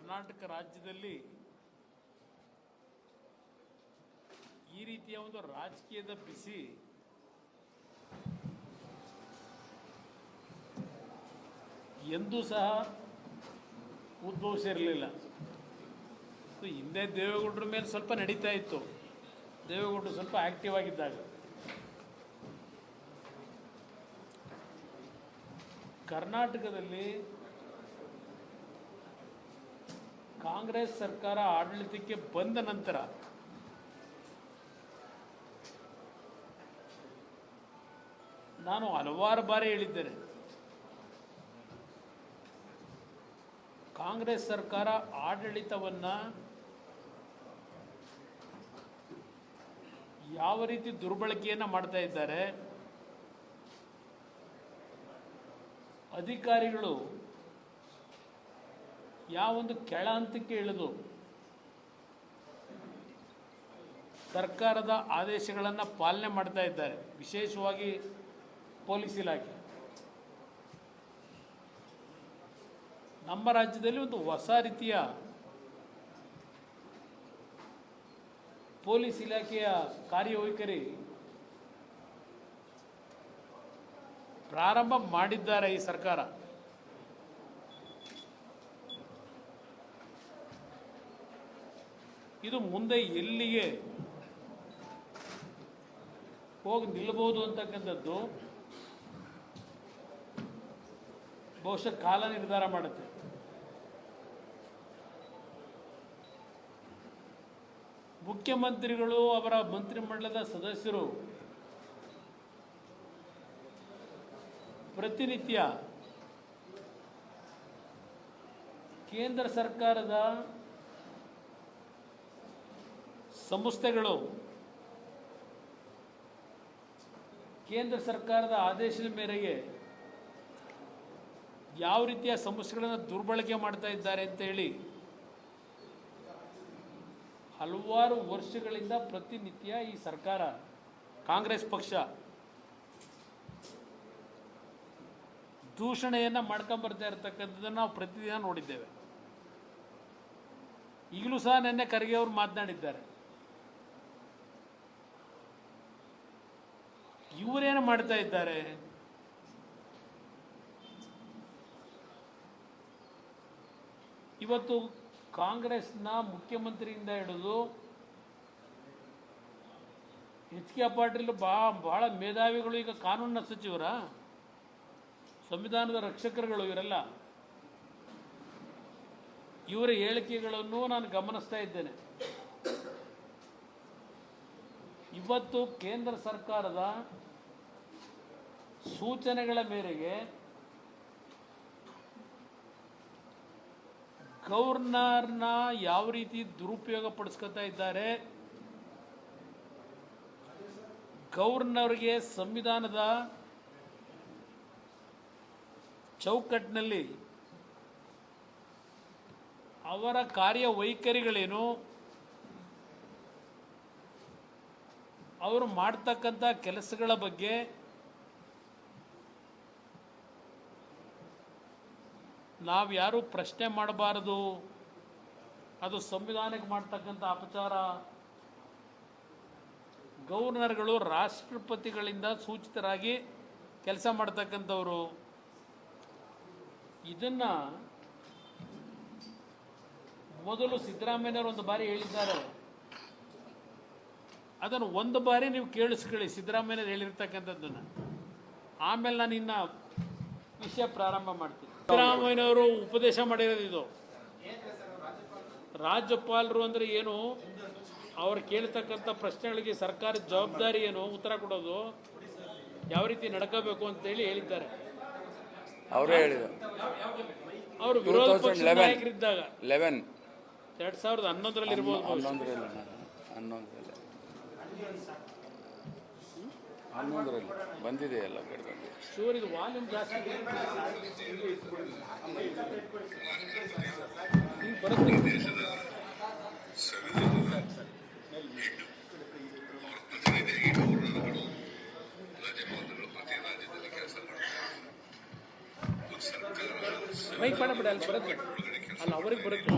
ಕರ್ನಾಟಕ ರಾಜ್ಯದಲ್ಲಿ ಈ ರೀತಿಯ ಒಂದು ರಾಜಕೀಯದ ಬಿಸಿ ಎಂದೂ ಸಹ ಉದ್ಭವಿಸಿರಲಿಲ್ಲ. ಹಿಂದೆ ದೇವೇಗೌಡರ ಮೇಲೆ ಸ್ವಲ್ಪ ನಡೀತಾ ಇತ್ತು, ದೇವೇಗೌಡರು ಸ್ವಲ್ಪ ಆಕ್ಟಿವ್ ಆಗಿದ್ದಾಗ. ಕರ್ನಾಟಕದಲ್ಲಿ ಕಾಂಗ್ರೆಸ್ ಸರ್ಕಾರ ಆಡಳಿತಕ್ಕೆ ಬಂದ ನಂತರ ನಾನು ಹಲವಾರು ಬಾರಿ ಹೇಳಿದ್ದೇನೆ, ಕಾಂಗ್ರೆಸ್ ಸರ್ಕಾರ ಆಡಳಿತವನ್ನು ಯಾವ ರೀತಿ ದುರ್ಬಳಕೆಯನ್ನು ಮಾಡ್ತಾ ಇದ್ದಾರೆ, ಅಧಿಕಾರಿಗಳು ಯಾವೊಂದು ಕೆಳ ಹಂತಕ್ಕೆ ಇಳಿದು ಸರ್ಕಾರದ ಆದೇಶಗಳನ್ನು ಪಾಲನೆ ಮಾಡ್ತಾ ಇದ್ದಾರೆ, ವಿಶೇಷವಾಗಿ ಪೊಲೀಸ್ ಇಲಾಖೆ. ನಮ್ಮ ರಾಜ್ಯದಲ್ಲಿ ಒಂದು ಹೊಸ ರೀತಿಯ ಪೊಲೀಸ್ ಇಲಾಖೆಯ ಕಾರ್ಯವೈಖರಿ ಪ್ರಾರಂಭ ಮಾಡಿದ್ದಾರೆ ಈ ಸರ್ಕಾರ. ಇದು ಮುಂದೆ ಎಲ್ಲಿಗೆ ಹೋಗಿ ನಿಲ್ಲಬಹುದು ಅಂತಕ್ಕಂಥದ್ದು ಬಹುಶಃ ಕಾಲ ನಿರ್ಧಾರ ಮಾಡುತ್ತೆ. ಮುಖ್ಯಮಂತ್ರಿಗಳು, ಅವರ ಮಂತ್ರಿಮಂಡಲದ ಸದಸ್ಯರು ಪ್ರತಿನಿತ್ಯ ಕೇಂದ್ರ ಸರ್ಕಾರದ ಸಂಸ್ಥೆಗಳು ಕೇಂದ್ರ ಸರ್ಕಾರದ ಆದೇಶದ ಮೇರೆಗೆ ಯಾವ ರೀತಿಯ ಸಮಸ್ಯೆಗಳನ್ನು ದುರ್ಬಳಕೆ ಮಾಡ್ತಾ ಇದ್ದಾರೆ ಅಂತ ಹೇಳಿ ಹಲವಾರು ವರ್ಷಗಳಿಂದ ಪ್ರತಿನಿತ್ಯ ಈ ಸರ್ಕಾರ, ಕಾಂಗ್ರೆಸ್ ಪಕ್ಷ ದೂಷಣೆಯನ್ನು ಮಾಡ್ಕೊಂಬರ್ತಾ ಇರತಕ್ಕಂಥದ್ದನ್ನು ನಾವು ಪ್ರತಿದಿನ ನೋಡಿದ್ದೇವೆ. ಈಗಲೂ ಸಹ ನಿನ್ನೆ ಖರ್ಗೆ ಅವರು ಮಾತನಾಡಿದ್ದಾರೆ. ಇವರೇನು ಮಾಡ್ತಾ ಇದ್ದಾರೆ? ಇವತ್ತು ಕಾಂಗ್ರೆಸ್ನ ಮುಖ್ಯಮಂತ್ರಿಯಿಂದ ಹಿಡಿದು ಎಚ್.ಕೆ. ಪಾಟೀಲ್ ಬಹಳ ಮೇಧಾವಿಗಳು, ಈಗ ಕಾನೂನಿನ ಸಚಿವರ, ಸಂವಿಧಾನದ ರಕ್ಷಕರುಗಳು ಇವರೆಲ್ಲ. ಇವರ ಹೇಳಿಕೆಗಳನ್ನು ನಾನು ಗಮನಿಸ್ತಾ ಇದ್ದೇನೆ. ಇವತ್ತು ಕೇಂದ್ರ ಸರ್ಕಾರದ ಸೂಚನೆಗಳ ಮೇರೆಗೆ ಗವರ್ನರ್ನ ಯಾವ ರೀತಿ ದುರುಪಯೋಗ ಪಡಿಸ್ಕೊತಾ ಇದ್ದಾರೆ, ಗವರ್ನರ್ಗೆ ಸಂವಿಧಾನದ ಚೌಕಟ್ಟಿನಲ್ಲಿ ಅವರ ಕಾರ್ಯವೈಖರಿಗಳೇನು, ಅವರು ಮಾಡ್ತಕ್ಕಂಥ ಕೆಲಸಗಳ ಬಗ್ಗೆ ನಾವು ಯಾರು ಪ್ರಶ್ನೆ ಮಾಡಬಾರದು, ಅದು ಸಂವಿಧಾನಕ್ಕೆ ಮಾಡ್ತಕ್ಕಂಥ ಅಪಚಾರ. ಗವರ್ನರ್ಗಳು ರಾಷ್ಟ್ರಪತಿಗಳಿಂದ ಸೂಚಿತರಾಗಿ ಕೆಲಸ ಮಾಡ್ತಕ್ಕಂಥವರು. ಇದನ್ನು ಮೊದಲು ಸಿದ್ದರಾಮಯ್ಯನವರು ಒಂದು ಬಾರಿ ಹೇಳಿದ್ದಾರೆ. ಅದನ್ನು ಒಂದು ಬಾರಿ ನೀವು ಕೇಳಿಸ್ಕೊಳ್ಳಿ, ಸಿದ್ದರಾಮಯ್ಯನವರು ಹೇಳಿರ್ತಕ್ಕಂಥದ್ದನ್ನು. ಆಮೇಲೆ ನಾನು ಇನ್ನು ವಿಷಯ ಪ್ರಾರಂಭ ಮಾಡ್ತೀನಿ. ಸಿದ್ದರಾಮಯ್ಯನವರು ಉಪದೇಶ ಮಾಡಿರೋದು ಇದು. ರಾಜ್ಯಪಾಲರು ಅಂದರೆ ಏನು, ಅವ್ರು ಕೇಳ್ತಕ್ಕಂಥ ಪ್ರಶ್ನೆಗಳಿಗೆ ಸರ್ಕಾರದ ಜವಾಬ್ದಾರಿ ಏನು, ಉತ್ತರ ಕೊಡೋದು, ಯಾವ ರೀತಿ ನಡ್ಕೋಬೇಕು ಅಂತೇಳಿ ಹೇಳಿದ್ದಾರೆ. ಅವರೇ ಹೇಳಿದರು. ಅವರು ವಿರೋಧ ಪಕ್ಷದ ನಾಯಕರಿದ್ದಾಗ 2011ರಲ್ಲಿ ಇರ್ಬೋದು, 11ರಲ್ಲಿ ಬಂದಿದೆ ಎಲ್ಲ ಕಡೆ ಬಂದಿದೆ. ಶೂರ್, ಇದು ವಾಲ್ಯೂಮ್ ಜಾಸ್ತಿ ಬರುತ್ತೆ. ಮೈಕ್ ಮಾಡಬೇಡ, ಅಲ್ಲಿ ಬರುತ್ತೆ, ಅಲ್ಲಿ ಅವ್ರಿಗೆ ಬರುತ್ತೆ.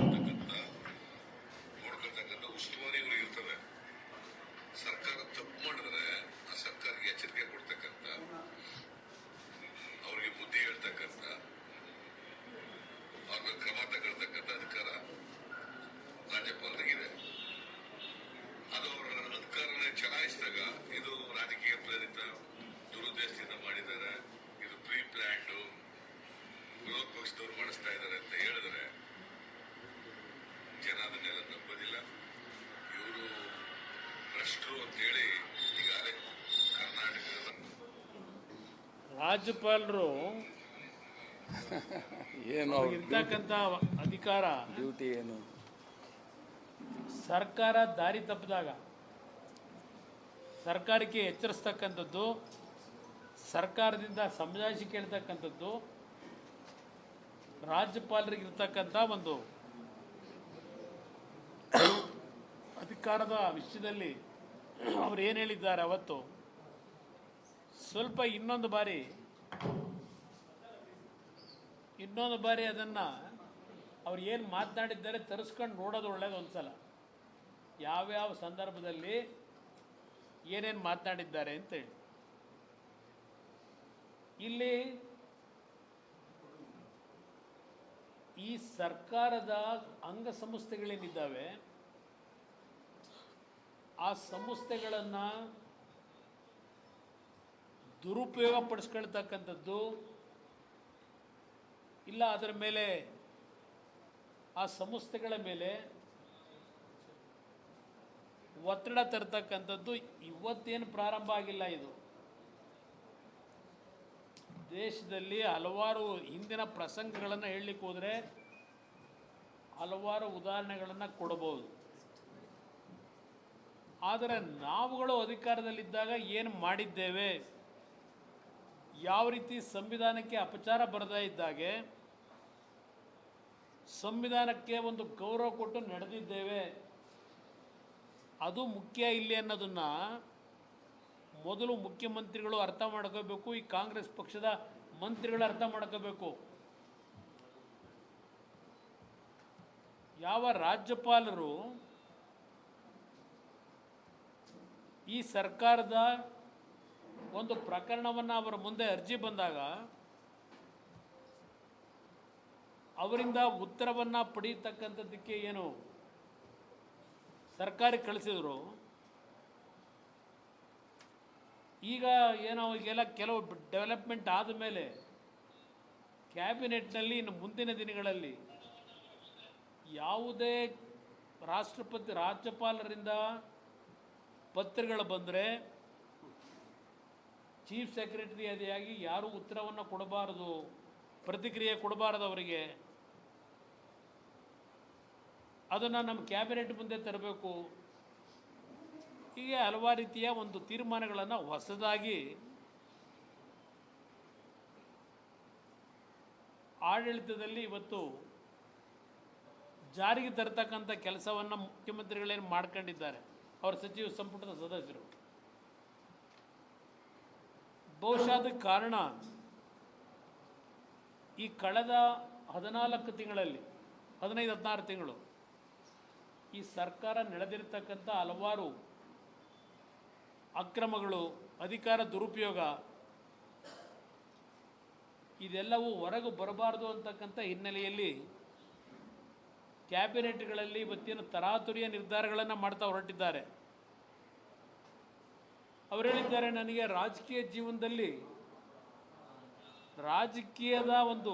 ರಾಜ್ಯಪಾಲರು ಏನು ಅವ್ರ ಇರ್ತಕ್ಕಂಥ ಅಧಿಕಾರ ಡ್ಯೂಟಿ ಏನು? ಸರ್ಕಾರ ದಾರಿ ತಪ್ಪಿದಾಗ ಸರ್ಕಾರಕ್ಕೆ ಎಚ್ಚರಿಸ್ತಕ್ಕಂಥದ್ದು, ಸರ್ಕಾರದಿಂದ ಸಮಜಾಯಿಷಿ ಕೇಳ್ತಕ್ಕಂಥದ್ದು ರಾಜ್ಯಪಾಲರಿಗೆ ಇರ್ತಕ್ಕಂಥ ಒಂದು ಅಧಿಕಾರದ ವಿಷಯದಲ್ಲಿ ಅವ್ರು ಏನು ಹೇಳಿದ್ದಾರೆ ಅವತ್ತು, ಸ್ವಲ್ಪ ಇನ್ನೊಂದು ಬಾರಿ ಅದನ್ನು ಅವ್ರು ಏನು ಮಾತನಾಡಿದ್ದಾರೆ ತರಿಸ್ಕೊಂಡು ನೋಡೋದು ಒಳ್ಳೇದು. ಒಂದ್ಸಲ ಯಾವ್ಯಾವ ಸಂದರ್ಭದಲ್ಲಿ ಏನೇನು ಮಾತನಾಡಿದ್ದಾರೆ ಅಂತೇಳಿ. ಇಲ್ಲಿ ಈ ಸರ್ಕಾರದ ಅಂಗಸಂಸ್ಥೆಗಳೇನಿದ್ದಾವೆ ಆ ಸಂಸ್ಥೆಗಳನ್ನು ದುರುಪಯೋಗ ಪಡಿಸ್ಕೊಳ್ತಕ್ಕಂಥದ್ದು, ಇಲ್ಲ ಅದರ ಮೇಲೆ ಆ ಸಂಸ್ಥೆಗಳ ಮೇಲೆ ಒತ್ತಡ ತರ್ತಕ್ಕಂಥದ್ದು ಇವತ್ತೇನು ಪ್ರಾರಂಭ ಆಗಿಲ್ಲ. ಇದು ದೇಶದಲ್ಲಿ ಹಲವಾರು ಹಿಂದಿನ ಪ್ರಸಂಗಗಳನ್ನು ಹೇಳಲಿಕ್ಕೆ ಹೋದರೆ ಹಲವಾರು ಉದಾಹರಣೆಗಳನ್ನು ಕೊಡಬಹುದು. ಆದರೆ ನಾವುಗಳು ಅಧಿಕಾರದಲ್ಲಿದ್ದಾಗ ಏನು ಮಾಡಿದ್ದೇವೆ, ಯಾವ ರೀತಿ ಸಂವಿಧಾನಕ್ಕೆ ಅಪಚಾರ ಬರದೇ ಇದ್ದಾಗೆ ಸಂವಿಧಾನಕ್ಕೆ ಒಂದು ಗೌರವ ಕೊಟ್ಟು ನಡೆದಿದ್ದೇವೆ, ಅದು ಮುಖ್ಯ ಇಲ್ಲಿ ಅನ್ನೋದನ್ನು ಮೊದಲು ಮುಖ್ಯಮಂತ್ರಿಗಳು ಅರ್ಥ ಮಾಡ್ಕೋಬೇಕು. ಈ ಕಾಂಗ್ರೆಸ್ ಪಕ್ಷದ ಮಂತ್ರಿಗಳು ಅರ್ಥ ಮಾಡ್ಕೋಬೇಕು. ಯಾವ ರಾಜ್ಯಪಾಲರು ಈ ಸರ್ಕಾರದ ಒಂದು ಪ್ರಕರಣವನ್ನು ಅವರ ಮುಂದೆ ಅರ್ಜಿ ಬಂದಾಗ ಅವರಿಂದ ಉತ್ತರವನ್ನು ಪಡೆಯತಕ್ಕಂಥದ್ದಕ್ಕೆ ಏನು ಸರ್ಕಾರಕ್ಕೆ ಕಳಿಸಿದ್ರು, ಈಗ ಏನೋ ಈಗೆಲ್ಲ ಕೆಲವು ಡೆವಲಪ್ಮೆಂಟ್ ಆದ ಮೇಲೆ ಕ್ಯಾಬಿನೆಟ್ನಲ್ಲಿ ಇನ್ನು ಮುಂದಿನ ದಿನಗಳಲ್ಲಿ ಯಾವುದೇ ರಾಜ್ಯಪಾಲರಿಂದ ಪತ್ರಗಳು ಬಂದರೆ ಚೀಫ್ ಸೆಕ್ರೆಟರಿ ಆದಿಯಾಗಿ ಯಾರೂ ಉತ್ತರವನ್ನು ಕೊಡಬಾರದು, ಪ್ರತಿಕ್ರಿಯೆ ಕೊಡಬಾರದು ಅವರಿಗೆ. ಅದನ್ನು ನಮ್ಮ ಕ್ಯಾಬಿನೆಟ್ ಮುಂದೆ ತರಬೇಕು. ಹೀಗೆ ಹಲವಾರು ರೀತಿಯ ಒಂದು ತೀರ್ಮಾನಗಳನ್ನು ಹೊಸದಾಗಿ ಆಡಳಿತದಲ್ಲಿ ಇವತ್ತು ಜಾರಿಗೆ ತರತಕ್ಕಂಥ ಕೆಲಸವನ್ನು ಮುಖ್ಯಮಂತ್ರಿಗಳೇನು ಮಾಡ್ಕೊಂಡಿದ್ದಾರೆ, ಅವರ ಸಚಿವ ಸಂಪುಟದ ಸದಸ್ಯರು. ಬಹುಶಃ ಅದಕ್ಕೆ ಕಾರಣ ಈ ಕಳೆದ 14 ತಿಂಗಳಲ್ಲಿ 15-16 ತಿಂಗಳು ಈ ಸರ್ಕಾರ ನಡೆದಿರ್ತಕ್ಕಂಥ ಹಲವಾರು ಅಕ್ರಮಗಳು, ಅಧಿಕಾರ ದುರುಪಯೋಗ, ಇದೆಲ್ಲವೂ ಹೊರಗೆ ಬರಬಾರ್ದು ಅಂತಕ್ಕಂಥ ಹಿನ್ನೆಲೆಯಲ್ಲಿ ಕ್ಯಾಬಿನೆಟ್ಗಳಲ್ಲಿ ಇವತ್ತಿನ ತರಾತುರಿಯ ನಿರ್ಧಾರಗಳನ್ನು ಮಾಡ್ತಾ ಹೊರಟಿದ್ದಾರೆ. ಅವರು ಹೇಳಿದ್ದಾರೆ, ನನಗೆ ರಾಜಕೀಯ ಜೀವನದಲ್ಲಿ ರಾಜಕೀಯದ ಒಂದು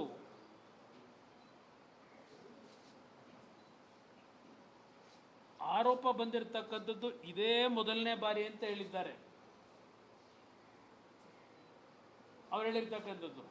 ಆರೋಪ ಬಂದಿರತಕ್ಕಂಥದ್ದು ಇದೇ ಮೊದಲನೇ ಬಾರಿ ಅಂತ ಹೇಳಿದ್ದಾರೆ. ಅವರು ಹೇಳಿರ್ತಕ್ಕಂಥದ್ದು